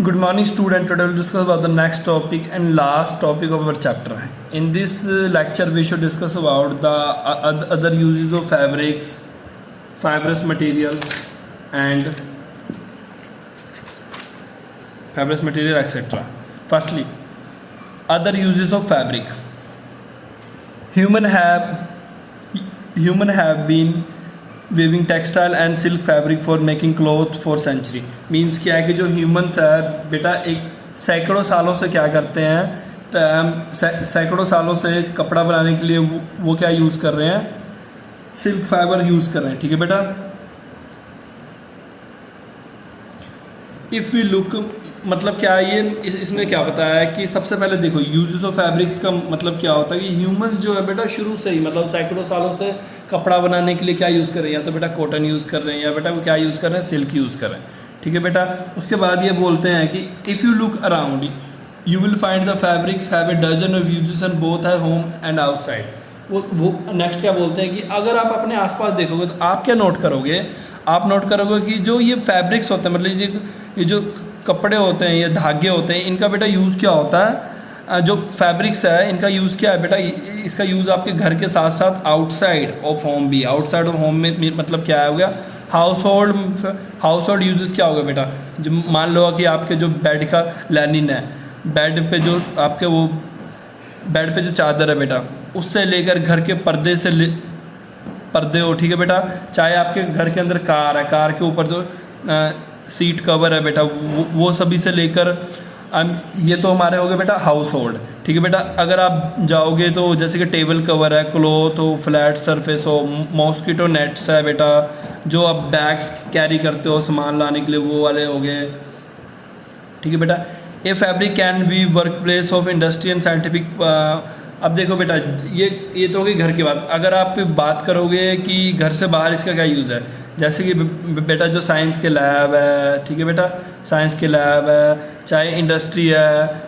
Good morning, student. Today we'll discuss about the next topic and last topic of our chapter. In this lecture, we should discuss about the other uses of fabrics, fibrous material, and fibrous material, etc. Firstly, other uses of fabric. Human have been weaving textile and silk fabric for making cloth for century. Means क्या है कि जो humans है बेटा एक सैकड़ों सालों से क्या करते हैं, सैकड़ों सालों से कपड़ा बनाने के लिए वो क्या यूज़ कर रहे हैं, सिल्क फाइबर यूज़ कर रहे हैं. ठीक है बेटा. इफ़ वी लुक मतलब क्या है ये इसने क्या बताया है कि सबसे पहले देखो यूजेस ऑफ फैब्रिक्स का मतलब क्या होता है कि ह्यूमंस जो है बेटा शुरू से ही मतलब सैकड़ों सालों से कपड़ा बनाने के लिए क्या यूज़ कर रहे हैं, या तो बेटा कॉटन यूज़ कर रहे हैं या बेटा वो क्या यूज़ कर रहे हैं, सिल्क यूज़ कर रहे हैं. ठीक है बेटा. उसके बाद ये बोलते हैं कि if you look around you will find the fabrics have a dozen of uses and both है होम एंड आउटसाइड. वो नेक्स्ट क्या बोलते हैं कि अगर आप अपने आसपास देखोगे तो आप क्या नोट करोगे, आप नोट करोगे कि जो ये फैब्रिक्स होते हैं मतलब ये जो कपड़े होते हैं, ये धागे होते हैं, इनका बेटा यूज़ क्या होता है, जो फैब्रिक्स है इनका यूज़ क्या है बेटा, इसका यूज़ आपके घर के साथ साथ आउटसाइड ऑफ होम भी. आउटसाइड ऑफ होम में मतलब क्या हो गया, हाउस होल्ड यूजेस क्या होगा बेटा. जो मान लो कि आपके जो बेड का लैनिन है, बेड पे जो आपके वो बेड पे जो चादर है बेटा, उससे लेकर घर के पर्दे हो. ठीक है बेटा. चाहे आपके घर के अंदर कार है, कार के ऊपर जो सीट कवर है बेटा, वो सभी से लेकर ये तो हमारे हो गए बेटा हाउस होल्ड. ठीक है बेटा. अगर आप जाओगे तो जैसे कि टेबल कवर है, क्लॉथ हो, फ्लैट सरफेस हो, मॉस्किटो नेट्स है बेटा, जो आप बैग्स कैरी करते हो सामान लाने के लिए, वो वाले हो गए. ठीक है बेटा. ए fabric can be work place of industry and scientific. अब देखो बेटा ये तो होगी घर की बात. अगर आप बात करोगे कि घर से बाहर इसका क्या यूज़ है, जैसे कि बेटा जो साइंस के लैब है, ठीक है बेटा, साइंस के लैब है, चाहे इंडस्ट्री है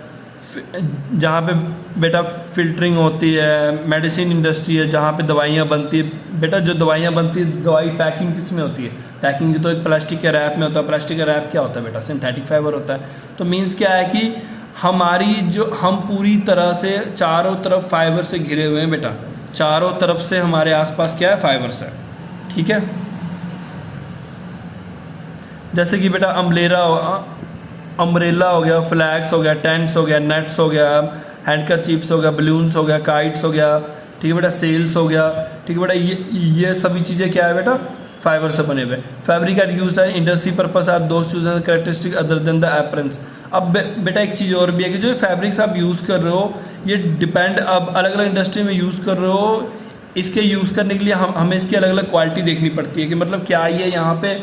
जहाँ पे बेटा फिल्टरिंग होती है, मेडिसिन इंडस्ट्री है जहाँ पे दवाइयाँ बनती है बेटा. जो दवाइयाँ बनती है, दवाई पैकिंग किस में होती है, पैकिंग तो एक प्लास्टिक के रैप में होता है. प्लास्टिक का रैप क्या होता है बेटा, सिंथेटिक फाइबर होता है. तो मीन्स क्या है कि हमारी जो हम पूरी तरह से चारों तरफ फाइबर से घिरे हुए हैं बेटा, चारों तरफ से हमारे आसपास क्या है, फाइबर्स है. ठीक है. जैसे कि बेटा अम्ब्रेला हो गया, फ्लैग्स हो गया, टेंट्स हो गया, नेट्स हो गया, हैंडकरचीफ्स हो गया, बलून्स हो गया, काइट्स हो गया. ठीक है बेटा. सेल्स हो गया. ठीक है बेटा. ये सभी चीज़ें क्या है बेटा, फाइबर से बने हुए. फैब्रिक आर यूज है इंडस्ट्री पर्पस आर दोस्त use characteristic other than the appearance. अब बेटा एक चीज़ और भी है कि जो फैब्रिक्स आप यूज़ कर रहे हो ये डिपेंड, अब अलग अलग इंडस्ट्री में यूज़ कर रहे हो, इसके यूज़ करने के लिए हमें इसकी अलग अलग क्वालिटी देखनी पड़ती है कि मतलब क्या ये यहाँ पे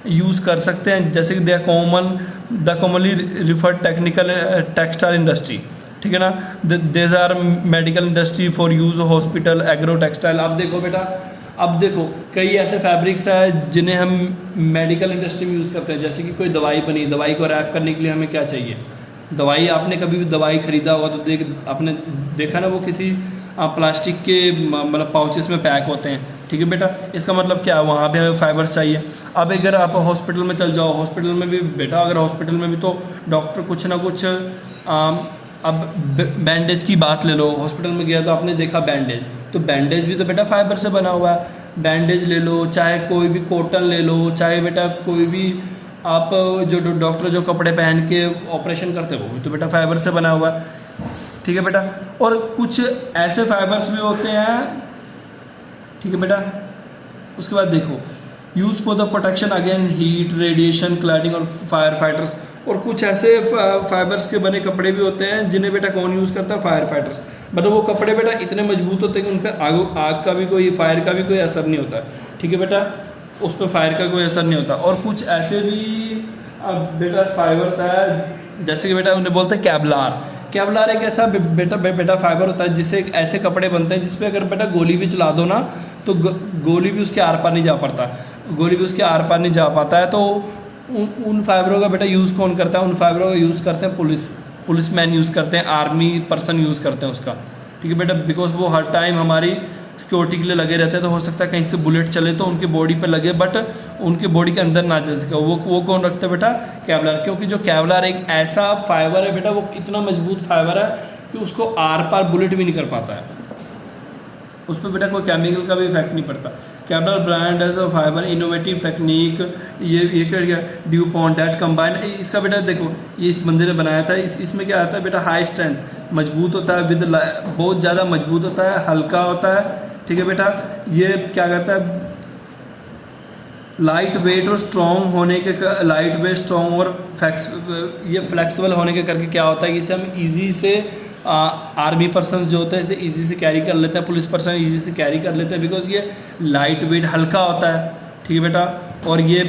यूज़ कर सकते हैं. जैसे कि the commonly referred technical textile industry. ठीक है ना. These are medical industry for use hospital, agro textile. अब देखो बेटा, अब देखो कई ऐसे फैब्रिक्स हैं जिन्हें हम मेडिकल इंडस्ट्री में यूज़ करते हैं. जैसे कि कोई दवाई बनी, दवाई को रैप करने के लिए हमें क्या चाहिए, दवाई. आपने कभी भी दवाई ख़रीदा होगा तो आपने देखा ना वो किसी प्लास्टिक के मतलब पाउचेस में पैक होते हैं. ठीक है बेटा. इसका मतलब क्या है, वहाँ पे हमें फाइबर्स चाहिए. अब अगर आप हॉस्पिटल में चल जाओ, हॉस्पिटल में भी बेटा, अगर हॉस्पिटल में भी तो डॉक्टर कुछ ना कुछ अब बैंडेज की बात ले लो, हॉस्पिटल में गया तो आपने देखा बैंडेज, तो बैंडेज भी तो बेटा फाइबर से बना हुआ है. बैंडेज ले लो, चाहे कोई भी कॉटन ले लो, चाहे बेटा कोई भी आप जो डॉक्टर जो कपड़े पहन के ऑपरेशन करते हो वो भी तो बेटा फाइबर से बना हुआ है. ठीक है बेटा. और कुछ ऐसे फाइबर्स भी होते हैं. ठीक है बेटा. उसके बाद देखो use for the protection against heat, radiation, cladding और फायर फाइटर्स. और कुछ ऐसे फाइबर्स के बने कपड़े भी होते हैं जिन्हें बेटा कौन यूज़ करता है, फायर फाइटर्स. मतलब वो कपड़े बेटा इतने मजबूत होते हैं कि उन पर आग का भी कोई, फायर का भी कोई असर नहीं होता. ठीक है बेटा. उस पर फायर का कोई असर नहीं होता. और कुछ ऐसे भी बेटा फाइबर्स है जैसे कि बेटा उन्हें बोलते हैं कैवलार. कैवलार एक ऐसा बेटा फाइबर होता है जिससे ऐसे कपड़े बनते हैं जिसपे अगर बेटा गोली भी चला दो ना तो गोली भी उसके आर पार नहीं जा पाता, गोली भी उसके आर पार नहीं जा पाता है. तो उन फाइबरों का बेटा यूज़ कौन करता है, उन फाइबरों का यूज़ करते हैं पुलिसमैन यूज़ करते हैं, आर्मी पर्सन यूज़ करते हैं उसका. ठीक है बेटा. बिकॉज वो हर टाइम हमारी सिक्योरिटी के लिए लगे रहते हैं, तो हो सकता है कहीं से बुलेट चले तो उनकी बॉडी पे लगे, बट उनकी बॉडी के अंदर ना जा सके। वो कौन रखता है बेटा? केवलर। क्योंकि जो केवलर एक ऐसा फाइबर है बेटा, वो इतना मजबूत फाइबर है कि उसको आर पार बुलेट भी नहीं कर पाता है, उस पर बेटा कोई केमिकल का भी इफेक्ट नहीं पड़ता। Kevlar brand as a fibre innovative technique, ये कर गया ड्यू पॉन्ट दैट कंबाइन। इसका बेटा देखो, ये इस बंदे ने बनाया था, इसमें क्या आता है बेटा? हाई स्ट्रेंथ, मजबूत होता है, विद बहुत ज़्यादा मजबूत होता है, हल्का होता है, ठीक है बेटा। ये क्या कहता है? लाइट वेट और स्ट्रॉन्ग होने के, लाइट वेट स्ट्रॉन्ग और ये फ्लेक्सिबल होने के करके क्या होता है कि इसे हम ईजी से आर्मी पर्सन जो होते हैं इसे ईजी से कैरी कर लेते हैं, पुलिस पर्सन ईजी से कैरी कर लेते हैं, बिकॉज ये लाइट वेट हल्का होता है, ठीक है बेटा। और ये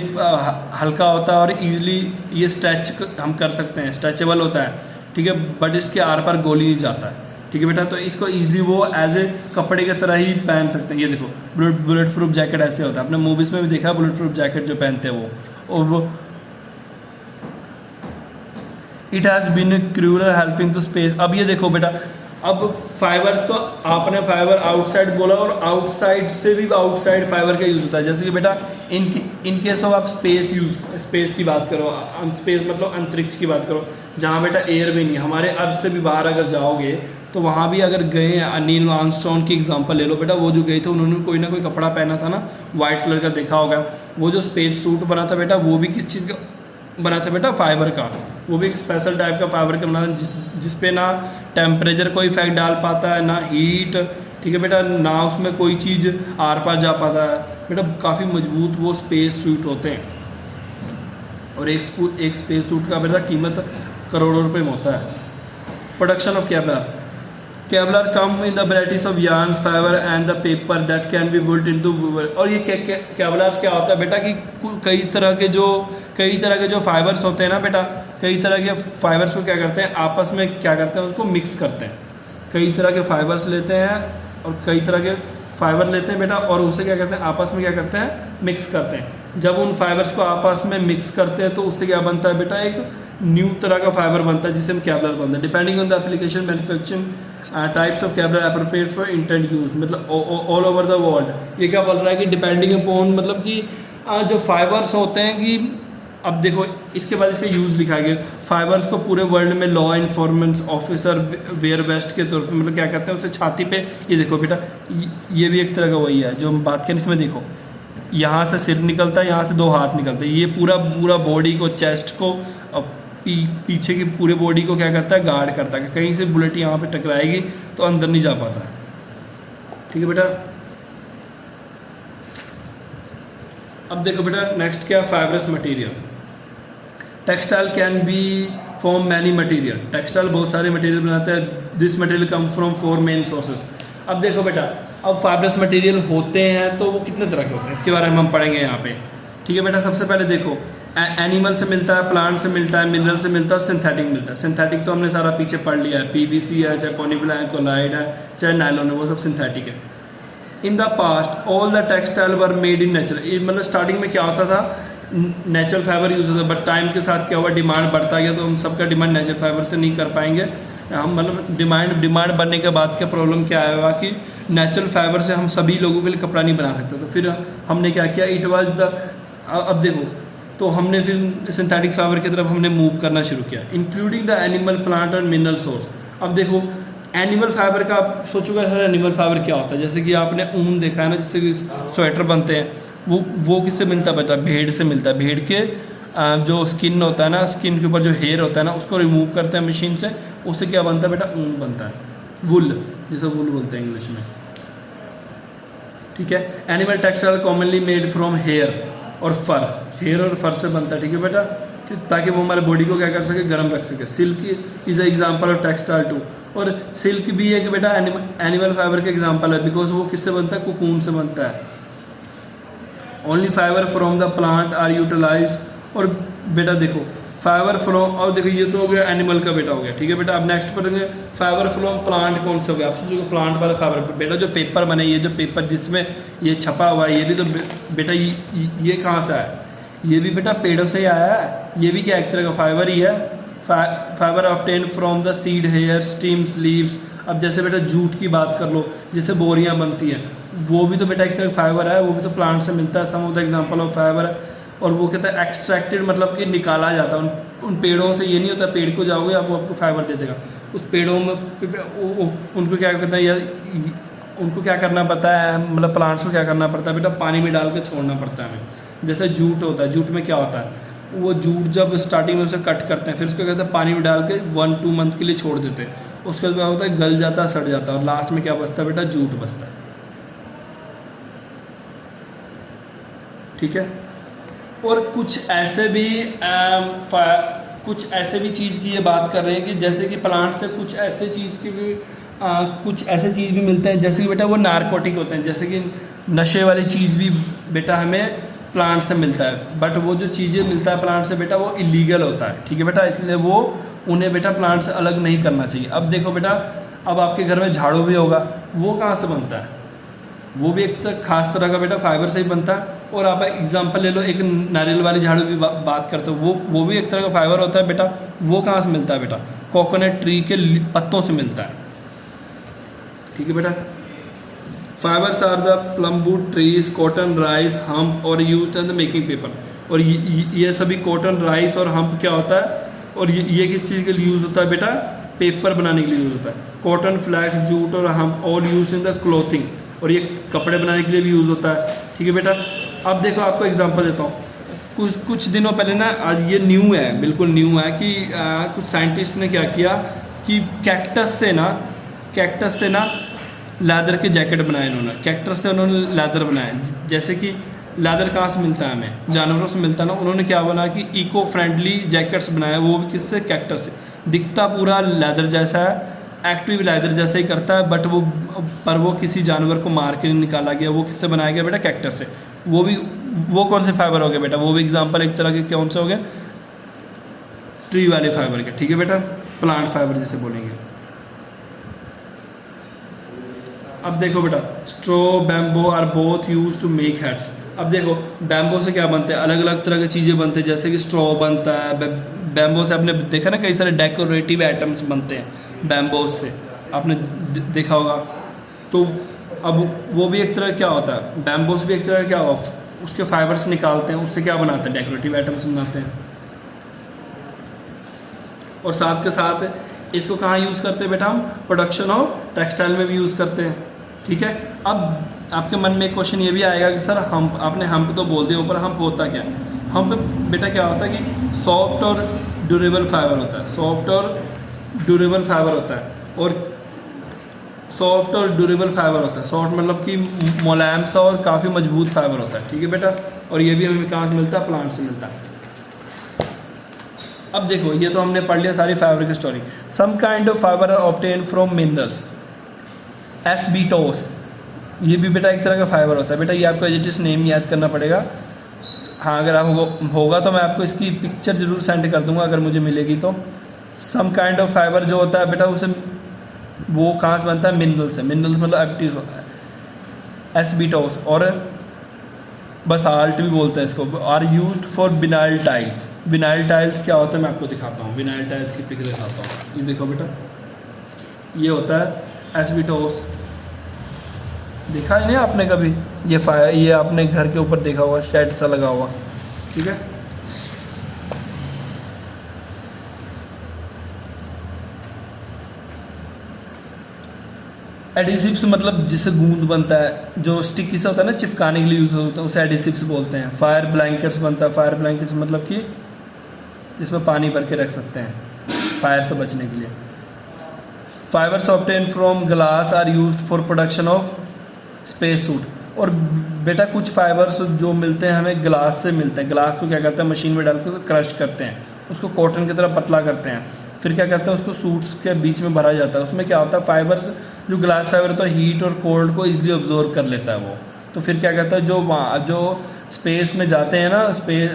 हल्का होता है और ईजिली ये स्ट्रेच हम कर सकते हैं, स्ट्रेचेबल होता है, ठीक है। बट इसके आर पार गोली नहीं जाता है, ठीक है बेटा। तो इसको ईजिली वो एज ए कपड़े की तरह ही पहन सकते हैं। ये देखो बुलेट प्रूफ जैकेट ऐसे होता है, आपने मूवीज़ में भी देखा बुलेट प्रूफ जैकेट जो पहनते हैं वो। और वो it has been crucial helping to space. अब ये देखो बेटा, अब फाइबर्स तो आपने फाइबर आउटसाइड बोला, और आउटसाइड से भी आउटसाइड फाइबर का यूज़ होता है। जैसे कि बेटा इन केस ऑफ आप स्पेस की बात करो, स्पेस मतलब अंतरिक्ष की बात करो, जहाँ बेटा एयर भी नहीं, हमारे अर्थ से भी बाहर अगर जाओगे तो वहाँ भी अगर गए, नील आर्मस्ट्रॉन्ग की एग्जांपल ले लो बेटा, वो जो गए थे उन्होंने कोई ना कोई कपड़ा पहना था ना, वाइट कलर का, देखा होगा। वो जो स्पेस सूट बना था बेटा, वो भी किस चीज़ का बना था बेटा? फाइबर का। वो भी एक स्पेशल टाइप का फाइबर का बना था, जिस पे ना टेम्परेचर कोई इफेक्ट डाल पाता है, ना हीट, ठीक है बेटा, ना उसमें कोई चीज़ आर पार जा पाता है बेटा। काफ़ी मजबूत वो स्पेस सूट होते हैं, और एक स्पेस सूट का बेटा कीमत करोड़ों रुपए में होता है। Production of Kevlar come in the varieties of yarns, fibre and the paper that can be built into. और ये केवलर्स क्या होता है बेटा कि कई तरह के जो फाइबर्स होते हैं ना बेटा, कई तरह के फाइबर्स को क्या करते हैं, आपस में क्या करते हैं, उसको मिक्स करते हैं। कई तरह के फाइबर्स लेते हैं और कई तरह के फाइबर लेते हैं बेटा, और उसे क्या करते हैं, आपस में क्या करते हैं, मिक्स करते हैं। जब उन फाइबर्स को आपस में मिक्स करते हैं तो उससे क्या बनता है बेटा? एक न्यू तरह का फाइबर बनता है, जिसे हम केवलर बनता है। Depending on the application manufacturing types of Kevlar appropriate for intent use, मतलब ऑल ओवर द वर्ल्ड। ये क्या बोल रहा है कि डिपेंडिंग अपॉन, मतलब कि जो फाइबर्स होते हैं कि, अब देखो इसके बाद इसका यूज़ लिखा गया, फाइबर्स को पूरे वर्ल्ड में लॉ इन्फॉर्मेंस ऑफिसर वेयर वेस्ट के तौर पे, मतलब क्या करते हैं, उसे छाती पे, ये देखो बेटा, ये भी एक तरह का वही है जो हम बात करें। इसमें देखो यहाँ से सिर निकलता है, यहाँ से 2 हाथ निकलते हैं, ये पूरा बॉडी को, चेस्ट को, पीछे की पूरे बॉडी को क्या करता है, गार्ड करता है। कहीं से बुलेट यहाँ पे टकराएगी तो अंदर नहीं जा पाता है, ठीक है बेटा। अब देखो बेटा नेक्स्ट क्या, fibrous material. Textile can be from many material. Textile बहुत सारे मटेरियल बनाते हैं। This material come from 4 main sources. अब देखो बेटा, अब फाइबरस मटेरियल होते हैं तो वो कितने तरह के होते हैं, इसके बारे में हम पढ़ेंगे यहाँ पे, ठीक है बेटा। सबसे पहले देखो, एनिमल से मिलता है, प्लांट से मिलता है, मिनरल से मिलता है, और सिंथेटिक मिलता है। सिंथेटिक तो हमने सारा पीछे पढ़ लिया है, पीवीसी है, चाहे पॉलीविनाइल है, कोलाइड है, चाहे नायलॉन है, वो सब सिंथेटिक है। In the past all the textile were made in natural, मतलब स्टार्टिंग में क्या होता था, नेचुरल फाइबर यूज़ होता है, बट टाइम के साथ क्या हुआ, डिमांड बढ़ता गया, तो हम सबका डिमांड नेचुरल फाइबर से नहीं कर पाएंगे हम, मतलब डिमांड बढ़ने के बाद क्या प्रॉब्लम क्या आएगा कि नेचुरल फाइबर से हम सभी लोगों के लिए कपड़ा नहीं बना सकते। तो फिर हमने क्या किया, इट वाज द, अब देखो, तो हमने फिर सिंथेटिक फाइबर की तरफ हमने मूव करना शुरू किया, इंक्लूडिंग द एनिमल, प्लांट और मिनरल सोर्स। अब देखो एनिमल फाइबर का आप सोचोगे सर एनिमल फाइबर क्या होता है, जैसे कि आपने ऊन देखा है ना, जिससे कि स्वेटर बनते हैं, वो किससे मिलता है बेटा, भेड़ से मिलता है। भेड़ के जो स्किन होता है ना, स्किन के ऊपर जो हेयर होता है ना, उसको रिमूव करते हैं मशीन से, उससे क्या बनता है बेटा, ऊन बनता है, वुल, जिसे वुल बोलते हैं इंग्लिश में, ठीक है। Animal textile commonly made from here और फर, हेयर और फर से बनता है, ठीक है बेटा, ताकि वो हमारे बॉडी को क्या कर सके, गर्म रख सके। Silk is a example of textile too, और सिल्क भी एक बेटा एनिमल फाइबर का एग्जाम्पल है, बिकॉज वो किससे बनता है, कोकून से बनता है। Only fibre from the plant are utilize, और बेटा देखो फाइबर फ्रॉम, और देखो ये तो हो गया एनिमल का बेटा हो गया, ठीक है बेटा। अब नेक्स्ट पढ़ेंगे फाइबर फ्रॉम प्लांट कौन से हो गया, आप सोचोगे प्लांट वाला फाइबर, बेटा जो पेपर बने, ये जो पेपर जिसमें ये छपा हुआ है, ये भी तो बेटा ये कहाँ से आया, ये भी बेटा पेड़ों से ही आया है, ये भी क्या एक तरह का फाइबर ही है। Fibre obtain from the seed, hair, stems, leaves अब जैसे बेटा जूट की बात कर लो, जैसे बोरियां बनती हैं, वो भी तो बेटा एक तरह फाइबर है, वो भी तो प्लांट से मिलता है, some of the example of fibre है। और वो कहता है एक्सट्रैक्टेड, मतलब कि निकाला जाता है उन पेड़ों से। ये नहीं होता पेड़ को जाओगे आपको फाइबर दे देगा, उस पेड़ों में उनको क्या कहते हैं यार, उनको क्या करना पड़ता है, मतलब प्लांट्स को क्या करना पड़ता है बेटा, पानी में डाल के छोड़ना पड़ता है हमें। जैसे जूट होता है, जूट में क्या होता है, वो जूट जब स्टार्टिंग में उसे कट करते हैं, फिर उसको कहते हैं पानी में डाल के 1-2 मंथ के लिए छोड़ देते हैं, उसके बाद क्या होता है, गल जाता है, सड़ जाता है, और लास्ट में क्या बचता है बेटा, जूट बचता है। ठीक है। और कुछ ऐसे भी चीज़ की ये बात कर रहे हैं कि जैसे कि प्लांट से कुछ ऐसे चीज़ भी मिलते हैं, जैसे कि बेटा वो नारकोटिक होते हैं, जैसे कि नशे वाली चीज़ भी बेटा हमें प्लांट से मिलता है, बट वो जो चीज़ें मिलता है प्लांट से बेटा वो इलीगल होता है। ठीक है बेटा, इसलिए वो उन्हें बेटा प्लांट से अलग नहीं करना चाहिए। अब देखो बेटा, अब आपके घर में झाड़ू भी होगा, वो कहाँ से बनता है, वो भी एक खास तरह का बेटा फाइबर से ही बनता है। और आप एग्जांपल ले लो, एक नारियल वाली झाड़ू भी बात करते हो, वो भी एक तरह का फाइबर होता है बेटा, वो कहाँ से मिलता है बेटा, कोकोनट ट्री के पत्तों से मिलता है। ठीक है बेटा, fibres are the plum wood trees, cotton, rice, hemp और used in the making paper. और ये सभी कॉटन, राइस और हम्प क्या होता है, और ये किस चीज़ के लिए यूज़ होता है बेटा, पेपर बनाने के लिए यूज़ होता है। कॉटन, फ्लैक्स, जूट और hump all use in the clothing, और ये कपड़े बनाने के लिए भी यूज़ होता है। ठीक है बेटा, अब देखो आपको एग्जांपल देता हूँ। कुछ दिनों पहले ना, आज ये न्यू है, बिल्कुल न्यू है कि कुछ साइंटिस्ट ने क्या किया कि कैक्टस से ना लेदर के जैकेट बनाए इन्होंने। कैक्टस से उन्होंने लेदर बनाए। जैसे कि लेदर कहाँ से मिलता है, हमें जानवरों से मिलता है ना, उन्होंने क्या बना कि इको फ्रेंडली जैकेट्स बनाए, वो भी किससे, कैक्टस से। दिखता पूरा लेदर जैसा है, एक्टिव लेदर जैसा ही करता है, बट वो किसी जानवर को मार के निकाला गया। वो किससे बनाया गया बेटा, कैक्टस से। वो कौन से फाइबर हो गए बेटा, वो भी एग्जांपल एक तरह के कौन से हो गए, ट्री वाले फाइबर के। ठीक है बेटा, प्लांट फाइबर जिसे बोलेंगे। अब देखो बेटा, straw, bamboo are both use to make hats. अब देखो बैम्बो से क्या बनते हैं, अलग अलग तरह की चीज़ें बनते हैं, जैसे कि स्ट्रॉ बनता है बैम्बो से। आपने देखा ना, कई सारे डेकोरेटिव आइटम्स बनते हैं बैम्बो से, आपने देखा होगा। तो अब वो भी एक तरह क्या होता है, बैम्बोस भी एक तरह क्या होगा, उसके फाइबर्स निकालते हैं, उससे क्या बनाते हैं, डेकोरेटिव आइटम्स बनाते हैं। और साथ के साथ इसको कहाँ यूज़ करते हैं बेटा, हम प्रोडक्शन और टेक्सटाइल में भी यूज़ करते हैं। ठीक है। अब आपके मन में एक क्वेश्चन ये भी आएगा कि सर हम्प, आपने हम्प तो बोल दिया, ऊपर हम्प होता क्या है। हम्प बेटा क्या होता है कि सॉफ्ट और ड्यूरेबल फाइबर होता है, सॉफ्ट और ड्यूरेबल फाइबर होता है। और सॉफ्ट और ड्यूरेबल फाइबर होता है, सॉफ्ट मतलब कि मुलायम सा और काफ़ी मजबूत फाइबर होता है। ठीक है बेटा, और ये भी हमें कहाँ से मिलता है, प्लांट से मिलता है। अब देखो, ये तो हमने पढ़ लिया सारी फाइबर की story. Some kind of fibre are obtain from minerals. Asbestos, ये भी बेटा एक तरह का फाइबर होता है। बेटा ये आपको एज इट इज नेम याद करना पड़ेगा। हाँ, अगर आप होगा तो मैं आपको इसकी पिक्चर जरूर सेंड कर दूंगा अगर मुझे मिलेगी तो। सम काइंड ऑफ फाइबर जो होता है बेटा, उसे वो कहाँ से बनता है, मिनरल से। मिनरल्स मतलब एक्टिव होता है। एस्बेस्टोस और बसाल्ट भी बोलते हैं इसको, are used for vinyl tiles. Vinyl tiles क्या होता है मैं आपको दिखाता हूँ, विनाइल टाइल्स की पिक दिखाता हूँ। ये देखो बेटा, ये होता है एस्बेस्टोस। देखा है नहीं आपने कभी, ये आपने घर के ऊपर देखा हुआ, शेड सा लगा हुआ। ठीक है। एडिसिव्स मतलब जिससे गूंद बनता है, जो स्टिकी सा होता है ना, चिपकाने के लिए यूज़ होता है, उसे एडिसिव्स बोलते हैं। फायर ब्लैंकेट्स बनता है। फायर ब्लैंकेट्स मतलब कि जिसमें पानी भर के रख सकते हैं फायर से बचने के लिए। Fibres obtain from glass are used for production of space suit. और बेटा कुछ फाइबर्स जो मिलते हैं हमें ग्लास से मिलते हैं। ग्लास को क्या करते हैं, मशीन में डाल के क्रश करते हैं, उसको कॉटन की तरह पतला करते हैं, फिर क्या करते हैं, उसको सूट्स के बीच में भरा जाता है। उसमें क्या होता है, फाइबर्स जो ग्लास फाइबर होता है हीट और कोल्ड को इजीली ऑब्जॉर्व कर लेता है वो। तो फिर क्या कहता है, जो स्पेस में जाते हैं ना, स्पेस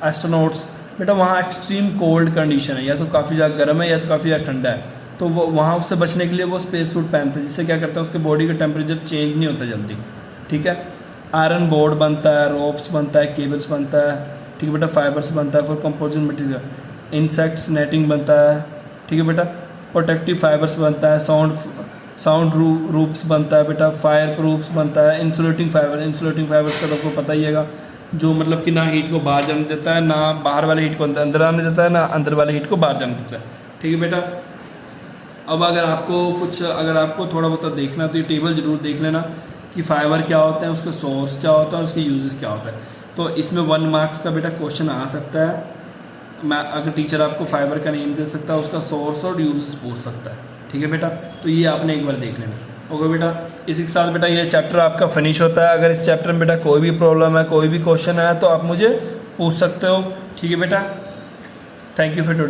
एस्ट्रोनॉट्स, बेटा वहाँ एक्सट्रीम कोल्ड कंडीशन है, या तो काफ़ी ज़्यादा गर्म है या तो काफ़ी ज़्यादा ठंडा है, तो वो वहाँ उससे बचने के लिए वो स्पेस सूट पहनते हैं, जिससे क्या करता है, उसके बॉडी का टेम्परेचर चेंज नहीं होता जल्दी। ठीक है। आयरन बोर्ड बनता है, रोप्स बनता है, केबल्स बनता है। ठीक है बेटा, फाइबर्स बनता है for composite material. Insects netting बनता है। ठीक है बेटा, प्रोटेक्टिव फाइबर्स बनता है, साउंड रूप्स बनता है बेटा, फायर प्रूफ्स बनता है, इंसुलेटिंग फाइबर्स का तो आपको पता ही हैगा, जो मतलब कि ना हीट को बाहर जाने देता है, ना बाहर वाले हीट को अंदर आने देता है, ना अंदर वाले हीट को बाहर जाने देता है। ठीक है बेटा। अब अगर आपको थोड़ा बहुत देखना है तो ये टेबल जरूर देख लेना कि फाइबर क्या होता है, उसका सोर्स क्या होता है और उसके यूजेस क्या होता है। तो इसमें 1 मार्क्स का बेटा क्वेश्चन आ सकता है। मैं अगर टीचर आपको फाइबर का नेम दे सकता है, उसका सोर्स और यूजेस पूछ सकता है। ठीक है बेटा, तो ये आपने एक बार देख लेना। ओके बेटा, इसी के साथ बेटा ये चैप्टर आपका फिनिश होता है। अगर इस चैप्टर में बेटा कोई भी प्रॉब्लम है, कोई भी क्वेश्चन है तो आप मुझे पूछ सकते हो। ठीक है बेटा, थैंक यू फॉर टुडे।